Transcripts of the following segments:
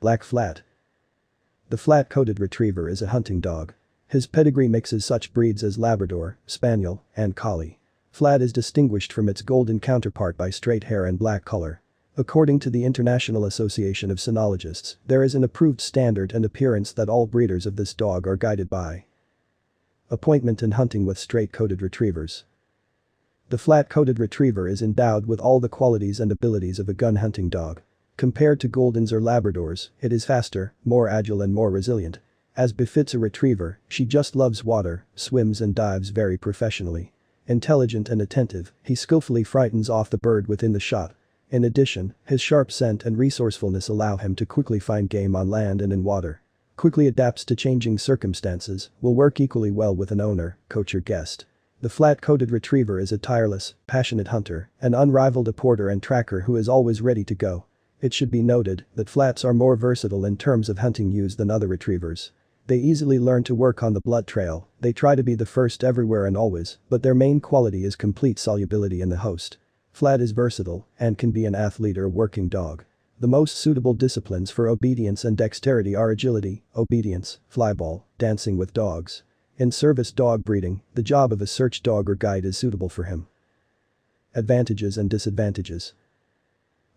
Black flat. The flat-coated retriever is a hunting dog. His pedigree mixes such breeds as Labrador, Spaniel, and Collie. Flat is distinguished from its golden counterpart by straight hair and black color. According to the International Association of Cynologists, there is an approved standard and appearance that all breeders of this dog are guided by. Appointment and hunting with straight-coated retrievers. The flat-coated retriever is endowed with all the qualities and abilities of a gun hunting dog. Compared to Goldens or Labradors, it is faster, more agile and more resilient. As befits a retriever, she just loves water, swims and dives very professionally. Intelligent and attentive, he skillfully frightens off the bird within the shot. In addition, his sharp scent and resourcefulness allow him to quickly find game on land and in water. Quickly adapts to changing circumstances, will work equally well with an owner, coach or guest. The flat-coated retriever is a tireless, passionate hunter, an unrivaled apporter and tracker who is always ready to go. It should be noted that flats are more versatile in terms of hunting use than other retrievers. They easily learn to work on the blood trail, they try to be the first everywhere and always, but their main quality is complete solubility in the host. Flat is versatile and can be an athlete or a working dog. The most suitable disciplines for obedience and dexterity are agility, obedience, flyball, dancing with dogs. In service dog breeding, the job of a search dog or guide is suitable for him. Advantages and disadvantages.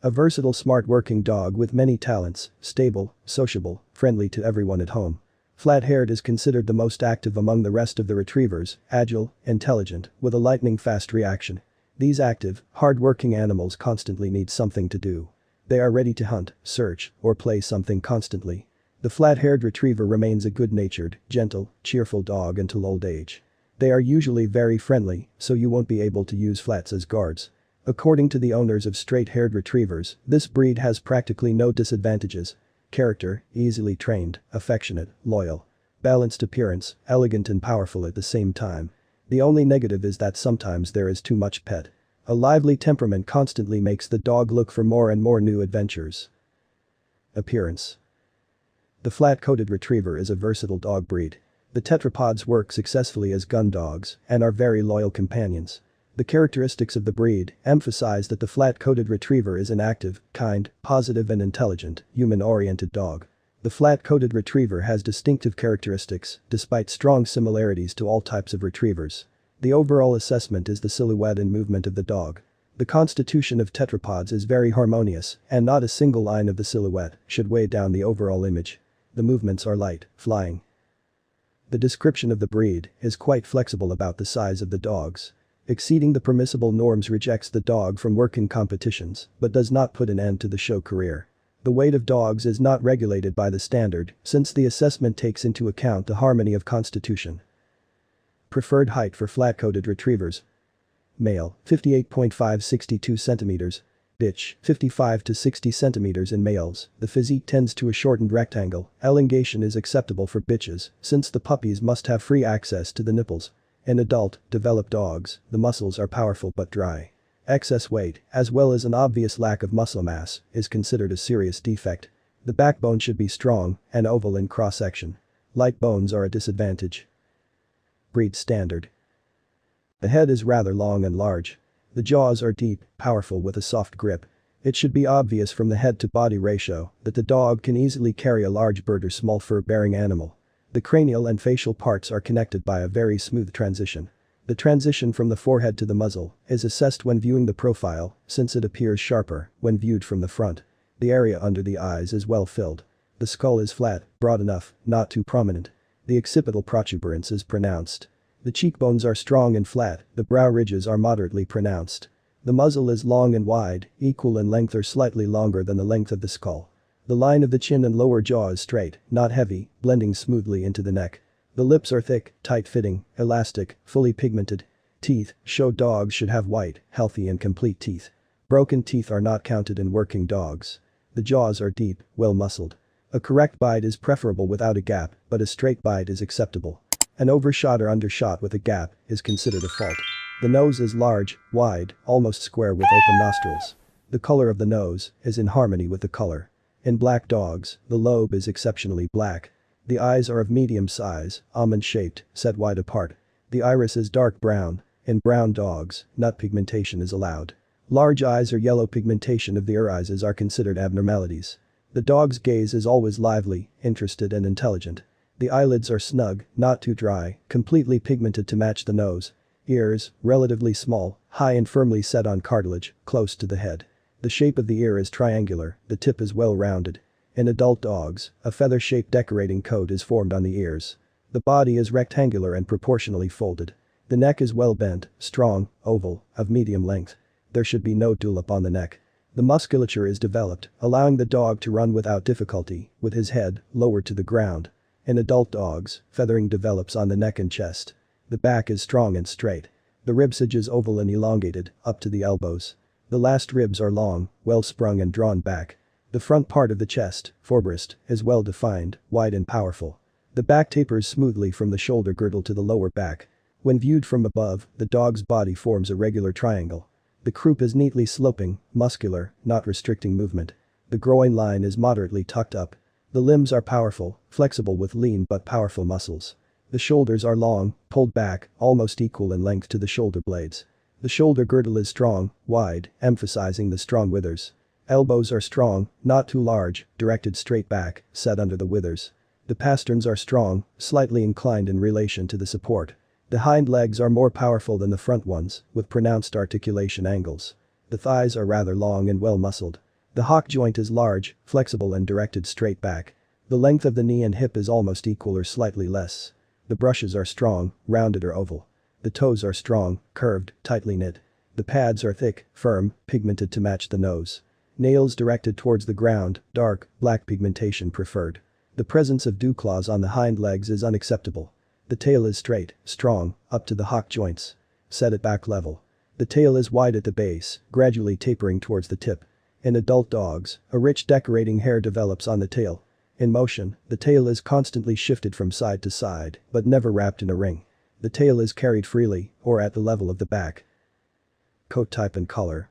A versatile smart working dog with many talents, stable, sociable, friendly to everyone at home. Flat-haired is considered the most active among the rest of the retrievers, agile, intelligent, with a lightning-fast reaction. These active, hard-working animals constantly need something to do. They are ready to hunt, search, or play something constantly. The flat-haired retriever remains a good-natured, gentle, cheerful dog until old age. They are usually very friendly, so you won't be able to use flats as guards. According to the owners of straight-haired retrievers, this breed has practically no disadvantages. Character, easily trained, affectionate, loyal. Balanced appearance, elegant and powerful at the same time. The only negative is that sometimes there is too much pet. A lively temperament constantly makes the dog look for more and more new adventures. Appearance. The flat-coated retriever is a versatile dog breed. The tetrapods work successfully as gun dogs and are very loyal companions. The characteristics of the breed emphasize that the flat-coated retriever is an active, kind, positive and intelligent, human-oriented dog. The flat-coated retriever has distinctive characteristics, despite strong similarities to all types of retrievers. The overall assessment is the silhouette and movement of the dog. The constitution of tetrapods is very harmonious, and not a single line of the silhouette should weigh down the overall image. The movements are light, flying. The description of the breed is quite flexible about the size of the dogs. Exceeding the permissible norms rejects the dog from working competitions, but does not put an end to the show career. The weight of dogs is not regulated by the standard, since the assessment takes into account the harmony of constitution. Preferred height for flat-coated retrievers. Male, 58.5–62 cm. Bitch, 55 to 60 cm in males. The physique tends to a shortened rectangle. Elongation is acceptable for bitches, since the puppies must have free access to the nipples. In adult, developed dogs, the muscles are powerful but dry. Excess weight, as well as an obvious lack of muscle mass, is considered a serious defect. The backbone should be strong and oval in cross-section. Light bones are a disadvantage. Breed standard. The head is rather long and large. The jaws are deep, powerful with a soft grip. It should be obvious from the head-to-body ratio that the dog can easily carry a large bird or small fur-bearing animal. The cranial and facial parts are connected by a very smooth transition. The transition from the forehead to the muzzle is assessed when viewing the profile, since it appears sharper when viewed from the front. The area under the eyes is well filled. The skull is flat, broad enough, not too prominent. The occipital protuberance is pronounced. The cheekbones are strong and flat, the brow ridges are moderately pronounced. The muzzle is long and wide, equal in length or slightly longer than the length of the skull. The line of the chin and lower jaw is straight, not heavy, blending smoothly into the neck. The lips are thick, tight-fitting, elastic, fully pigmented. Teeth, show dogs should have white, healthy and complete teeth. Broken teeth are not counted in working dogs. The jaws are deep, well-muscled. A correct bite is preferable without a gap, but a straight bite is acceptable. An overshot or undershot with a gap is considered a fault. The nose is large, wide, almost square with open nostrils. The color of the nose is in harmony with the color. In black dogs, the lobe is exceptionally black. The eyes are of medium size, almond-shaped, set wide apart. The iris is dark brown. In brown dogs, nut pigmentation is allowed. Large eyes or yellow pigmentation of the irises are considered abnormalities. The dog's gaze is always lively, interested and intelligent. The eyelids are snug, not too dry, completely pigmented to match the nose. Ears, relatively small, high and firmly set on cartilage, close to the head. The shape of the ear is triangular, the tip is well rounded. In adult dogs, a feather-shaped decorating coat is formed on the ears. The body is rectangular and proportionally folded. The neck is well bent, strong, oval, of medium length. There should be no dewlap on the neck. The musculature is developed, allowing the dog to run without difficulty, with his head lowered to the ground. In adult dogs, feathering develops on the neck and chest. The back is strong and straight. The ribsage is oval and elongated, up to the elbows. The last ribs are long, well sprung and drawn back. The front part of the chest, forebrist, is well defined, wide and powerful. The back tapers smoothly from the shoulder girdle to the lower back. When viewed from above, the dog's body forms a regular triangle. The croup is neatly sloping, muscular, not restricting movement. The groin line is moderately tucked up. The limbs are powerful, flexible with lean but powerful muscles. The shoulders are long, pulled back, almost equal in length to the shoulder blades. The shoulder girdle is strong, wide, emphasizing the strong withers. Elbows are strong, not too large, directed straight back, set under the withers. The pasterns are strong, slightly inclined in relation to the support. The hind legs are more powerful than the front ones, with pronounced articulation angles. The thighs are rather long and well muscled. The hock joint is large, flexible and directed straight back. The length of the knee and hip is almost equal or slightly less. The brushes are strong, rounded or oval. The toes are strong, curved, tightly knit. The pads are thick, firm, pigmented to match the nose. Nails directed towards the ground, dark, black pigmentation preferred. The presence of dew claws on the hind legs is unacceptable. The tail is straight, strong, up to the hock joints. Set at back level. The tail is wide at the base, gradually tapering towards the tip. In adult dogs, a rich decorating hair develops on the tail. In motion, the tail is constantly shifted from side to side, but never wrapped in a ring. The tail is carried freely, or at the level of the back. Coat type and color.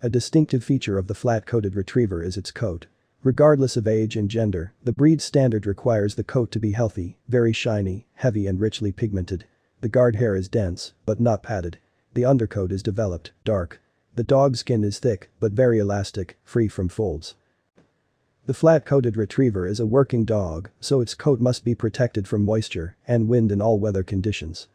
A distinctive feature of the flat-coated retriever is its coat. Regardless of age and gender, the breed standard requires the coat to be healthy, very shiny, heavy and richly pigmented. The guard hair is dense, but not padded. The undercoat is developed, dark. The dog's skin is thick, but very elastic, free from folds. The flat-coated retriever is a working dog, so its coat must be protected from moisture and wind in all weather conditions.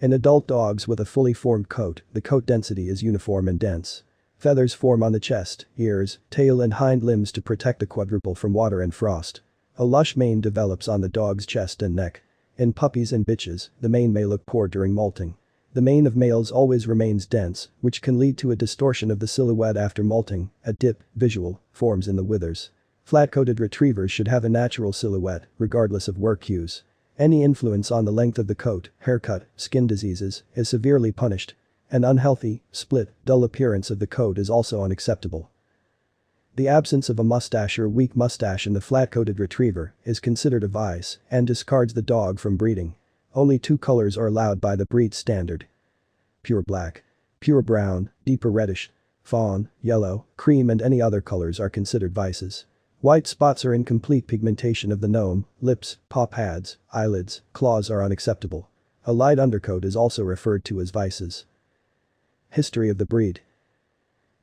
In adult dogs with a fully formed coat, the coat density is uniform and dense. Feathers form on the chest, ears, tail and hind limbs to protect the quadruple from water and frost. A lush mane develops on the dog's chest and neck. In puppies and bitches, the mane may look poor during molting. The mane of males always remains dense, which can lead to a distortion of the silhouette after molting. A dip, visual, forms in the withers. Flat-coated retrievers should have a natural silhouette, regardless of work hues. Any influence on the length of the coat, haircut, skin diseases, is severely punished. An unhealthy, split, dull appearance of the coat is also unacceptable. The absence of a mustache or weak mustache in the flat-coated retriever is considered a vice and discards the dog from breeding. Only 2 colors are allowed by the breed standard. Pure black, pure brown, deeper reddish, fawn, yellow, cream and any other colors are considered vices. White spots or incomplete pigmentation of the nose, lips, paw pads, eyelids, claws are unacceptable. A light undercoat is also referred to as vices. History of the breed.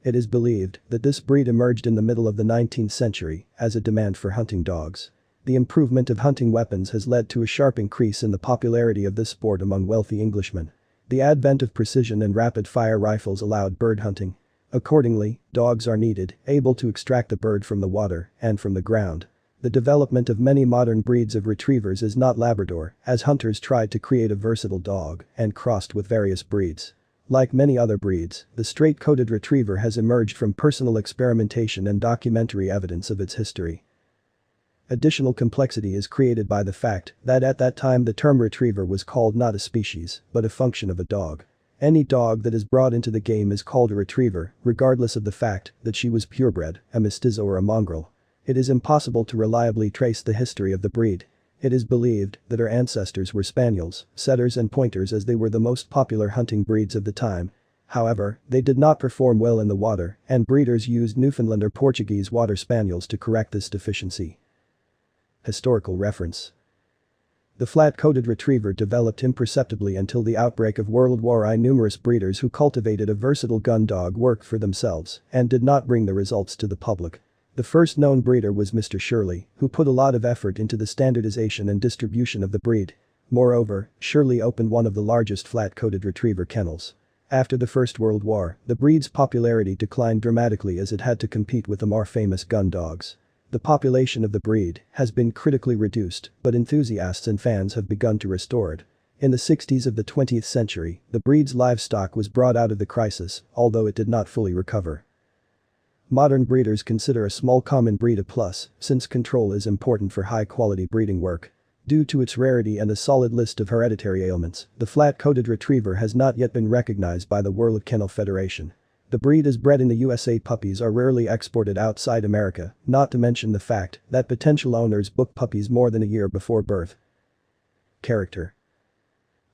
It is believed that this breed emerged in the middle of the 19th century as a demand for hunting dogs. The improvement of hunting weapons has led to a sharp increase in the popularity of this sport among wealthy Englishmen. The advent of precision and rapid-fire rifles allowed bird hunting. Accordingly, dogs are needed, able to extract the bird from the water and from the ground. The development of many modern breeds of retrievers is not Labrador, as hunters tried to create a versatile dog and crossed with various breeds. Like many other breeds, the straight-coated retriever has emerged from personal experimentation and documentary evidence of its history. Additional complexity is created by the fact that at that time the term retriever was called not a species, but a function of a dog. Any dog that is brought into the game is called a retriever, regardless of the fact that she was purebred, a mestizo or a mongrel. It is impossible to reliably trace the history of the breed. It is believed that her ancestors were spaniels, setters and pointers as they were the most popular hunting breeds of the time. However, they did not perform well in the water, and breeders used Newfoundland or Portuguese water spaniels to correct this deficiency. Historical reference. The flat-coated retriever developed imperceptibly until the outbreak of World War I. Numerous breeders who cultivated a versatile gun dog worked for themselves and did not bring the results to the public. The first known breeder was Mr. Shirley, who put a lot of effort into the standardization and distribution of the breed. Moreover, Shirley opened one of the largest flat-coated retriever kennels. After the First World War, the breed's popularity declined dramatically as it had to compete with the more famous gun dogs. The population of the breed has been critically reduced, but enthusiasts and fans have begun to restore it. In the 60s of the 20th century, the breed's livestock was brought out of the crisis, although it did not fully recover. Modern breeders consider a small common breed a plus, since control is important for high-quality breeding work. Due to its rarity and a solid list of hereditary ailments, the flat-coated retriever has not yet been recognized by the World Kennel Federation. The breed is bred in the USA. Puppies are rarely exported outside America, not to mention the fact that potential owners book puppies more than a year before birth. Character.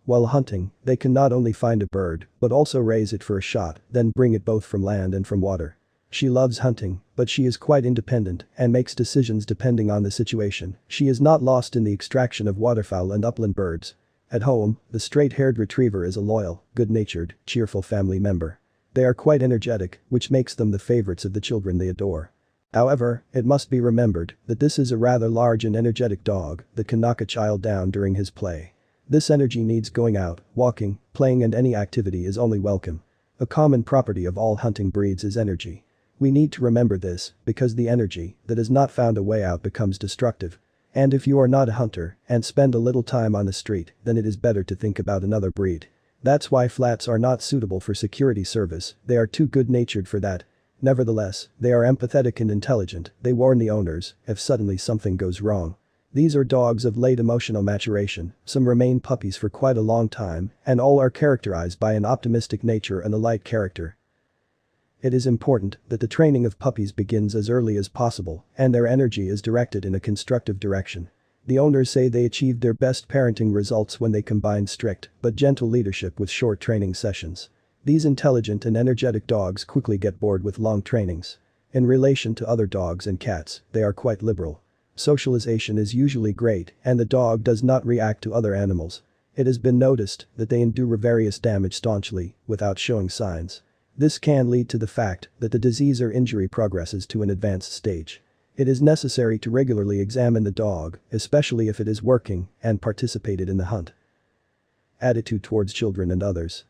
While hunting, they can not only find a bird, but also raise it for a shot, then bring it both from land and from water. She loves hunting, but she is quite independent and makes decisions depending on the situation. She is not lost in the extraction of waterfowl and upland birds. At home, the straight-haired retriever is a loyal, good-natured, cheerful family member. They are quite energetic, which makes them the favorites of the children they adore. However, it must be remembered that this is a rather large and energetic dog that can knock a child down during his play. This energy needs going out, walking, playing, and any activity is only welcome. A common property of all hunting breeds is energy. We need to remember this, because the energy that has not found a way out becomes destructive. And if you are not a hunter and spend a little time on the street, then it is better to think about another breed. That's why flats are not suitable for security service, they are too good-natured for that. Nevertheless, they are empathetic and intelligent. They warn the owners if suddenly something goes wrong. These are dogs of late emotional maturation, some remain puppies for quite a long time, and all are characterized by an optimistic nature and a light character. It is important that the training of puppies begins as early as possible, and their energy is directed in a constructive direction. The owners say they achieved their best parenting results when they combined strict but gentle leadership with short training sessions. These intelligent and energetic dogs quickly get bored with long trainings. In relation to other dogs and cats, they are quite liberal. Socialization is usually great, and the dog does not react to other animals. It has been noticed that they endure various damage staunchly, without showing signs. This can lead to the fact that the disease or injury progresses to an advanced stage. It is necessary to regularly examine the dog, especially if it is working and participated in the hunt. Attitude towards children and others.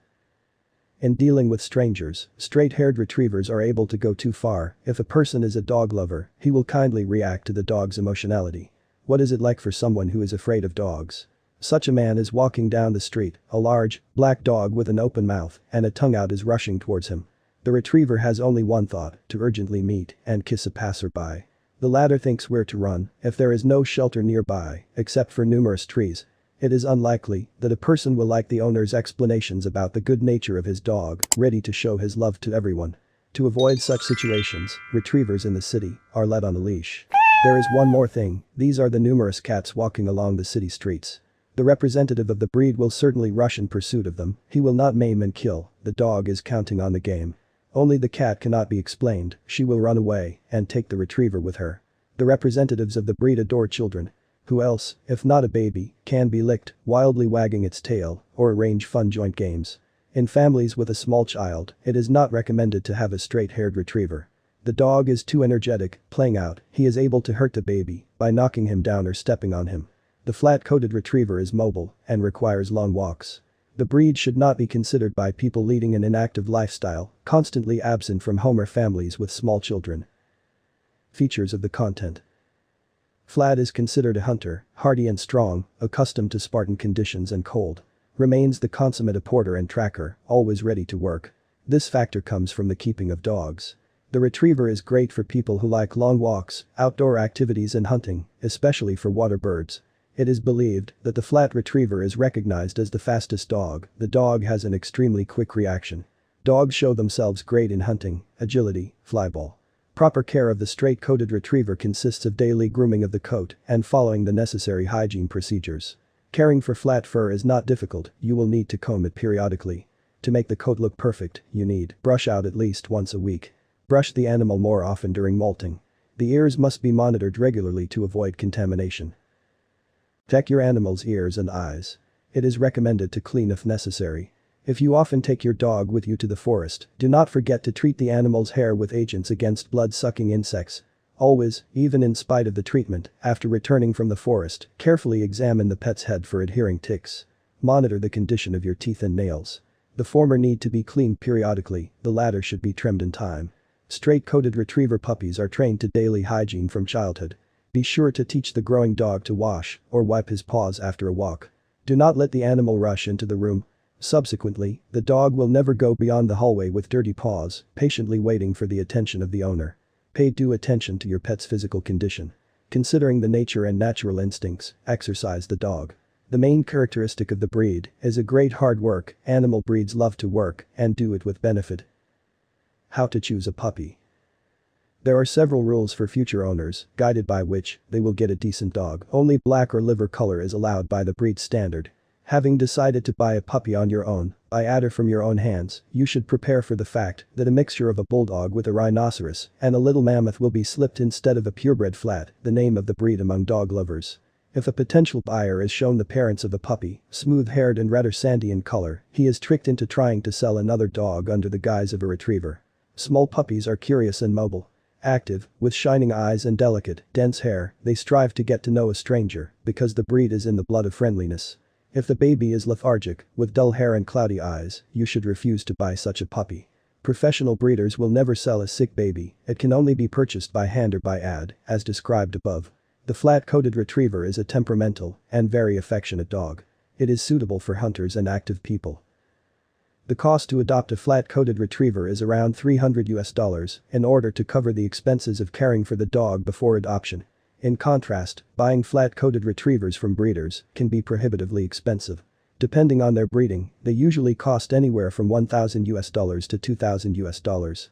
In dealing with strangers, straight-haired retrievers are able to go too far. If a person is a dog lover, he will kindly react to the dog's emotionality. What is it like for someone who is afraid of dogs? Such a man is walking down the street, a large, black dog with an open mouth and a tongue out is rushing towards him. The retriever has only one thought, to urgently meet and kiss a passerby. The latter thinks where to run if there is no shelter nearby, except for numerous trees. It is unlikely that a person will like the owner's explanations about the good nature of his dog, ready to show his love to everyone. To avoid such situations, retrievers in the city are led on a leash. There is one more thing, these are the numerous cats walking along the city streets. The representative of the breed will certainly rush in pursuit of them, he will not maim and kill, the dog is counting on the game. Only the cat cannot be explained, she will run away and take the retriever with her. The representatives of the breed adore children. Who else, if not a baby, can be licked, wildly wagging its tail, or arrange fun joint games. In families with a small child, it is not recommended to have a straight-haired retriever. The dog is too energetic, playing out, he is able to hurt the baby by knocking him down or stepping on him. The flat-coated retriever is mobile and requires long walks. The breed should not be considered by people leading an inactive lifestyle, constantly absent from home or families with small children. Features of the content. Flat is considered a hunter, hardy and strong, accustomed to Spartan conditions and cold. Remains the consummate porter and tracker, always ready to work. This factor comes from the keeping of dogs. The retriever is great for people who like long walks, outdoor activities and hunting, especially for water birds. It is believed that the flat retriever is recognized as the fastest dog. The dog has an extremely quick reaction. Dogs show themselves great in hunting, agility, flyball. Proper care of the straight-coated retriever consists of daily grooming of the coat and following the necessary hygiene procedures. Caring for flat fur is not difficult, you will need to comb it periodically. To make the coat look perfect, you need brush out at least once a week. Brush the animal more often during molting. The ears must be monitored regularly to avoid contamination. Check your animal's ears and eyes. It is recommended to clean if necessary. If you often take your dog with you to the forest, do not forget to treat the animal's hair with agents against blood-sucking insects. Always, even in spite of the treatment, after returning from the forest, carefully examine the pet's head for adhering ticks. Monitor the condition of your teeth and nails. The former need to be cleaned periodically, the latter should be trimmed in time. Straight-coated retriever puppies are trained to daily hygiene from childhood. Be sure to teach the growing dog to wash or wipe his paws after a walk. Do not let the animal rush into the room. Subsequently, the dog will never go beyond the hallway with dirty paws, patiently waiting for the attention of the owner. Pay due attention to your pet's physical condition. Considering the nature and natural instincts, exercise the dog. The main characteristic of the breed is a great hard work. Animal breeds love to work and do it with benefit. How to choose a puppy. There are several rules for future owners, guided by which they will get a decent dog. Only black or liver color is allowed by the breed standard. Having decided to buy a puppy on your own, by adder from your own hands, you should prepare for the fact that a mixture of a bulldog with a rhinoceros and a little mammoth will be slipped instead of a purebred flat, the name of the breed among dog lovers. If a potential buyer is shown the parents of a puppy, smooth-haired and rather sandy in color, he is tricked into trying to sell another dog under the guise of a retriever. Small puppies are curious and mobile. Active, with shining eyes and delicate, dense hair, they strive to get to know a stranger because the breed is in the blood of friendliness. If the baby is lethargic, with dull hair and cloudy eyes, you should refuse to buy such a puppy. Professional breeders will never sell a sick baby, it can only be purchased by hand or by ad, as described above. The flat-coated retriever is a temperamental and very affectionate dog. It is suitable for hunters and active people. The cost to adopt a flat-coated retriever is around $300 in order to cover the expenses of caring for the dog before adoption. In contrast, buying flat-coated retrievers from breeders can be prohibitively expensive. Depending on their breeding, they usually cost anywhere from $1,000 to $2,000.